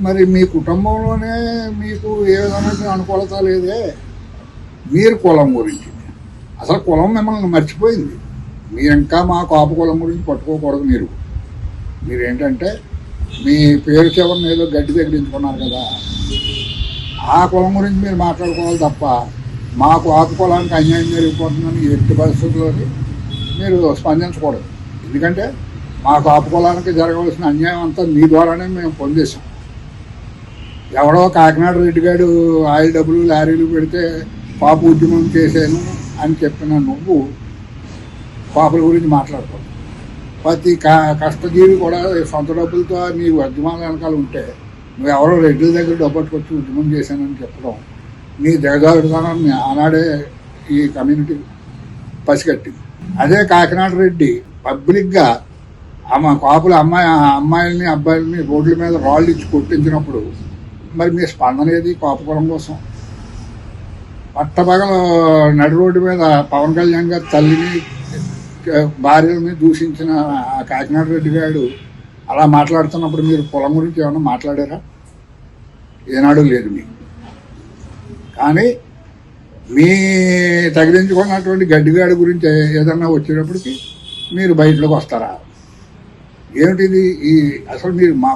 మరి మీ కుటుంబంలోనే మీకు ఏ విధమైన అనుకూలత లేదే. మీరు కులం గురించి అసలు కులం మిమ్మల్ని మర్చిపోయింది. మీరు ఇంకా మా కాపు కులం గురించి పట్టుకోకూడదు. మీరేంటంటే మీ పేరు చివరిని ఏదో గడ్డి తగిలించుకున్నారు కదా, ఆ కులం గురించి మీరు మాట్లాడుకోవాలి తప్ప మాకు ఆకు కులానికి అన్యాయం జరిగిపోతుందని ఎట్టి పరిస్థితుల్లోని మీరు స్పందించకూడదు. ఎందుకంటే మాకు ఆపు కులానికి జరగవలసిన అన్యాయం అంతా మీ ద్వారానే మేము పొందేశాం. ఎవడో కాకినాడ రెడ్డి గారు ఆయిల్ డబ్బులు లారీలు పెడితే పాప ఉద్యమం చేశాను అని చెప్పిన నువ్వు పాపల గురించి మాట్లాడుకోవాలి. ప్రతి కష్టజీవి కూడా సొంత డబ్బులతో నీ ఉద్యమాల వెనకాల ఉంటే నువ్వు ఎవరో రెడ్డిల దగ్గర డబ్బు పట్టుకొచ్చి ఉద్యమం చేశానని చెప్పడం నీ దిగజారుతనాన్ని ఆనాడే ఈ కమ్యూనిటీ పసిగట్టింది. అదే కాకినాడ రెడ్డి పబ్లిక్గా కాపుల అమ్మాయిల్ని అబ్బాయిలని రోడ్ల మీద రాళ్ళు ఇచ్చి కొట్టించినప్పుడు మరి మీ స్పందన ఏది? కాపు కులం కోసం పట్టపగల నడి రోడ్డు మీద పవన్ కళ్యాణ్ గారి తల్లిని భార్యని దూషించిన కాకినాడ రెడ్డి గారు అలా మాట్లాడుతున్నప్పుడు మీరు కులం గురించి ఏమైనా మాట్లాడారా? ఏనాడు లేదు మీకు. కానీ మీ తగిలించుకున్నటువంటి గడ్డిగాడి గురించి ఏదన్నా వచ్చేటప్పటికి మీరు బయటలోకి వస్తారా? ఏమిటిది? అసలు మీరు మా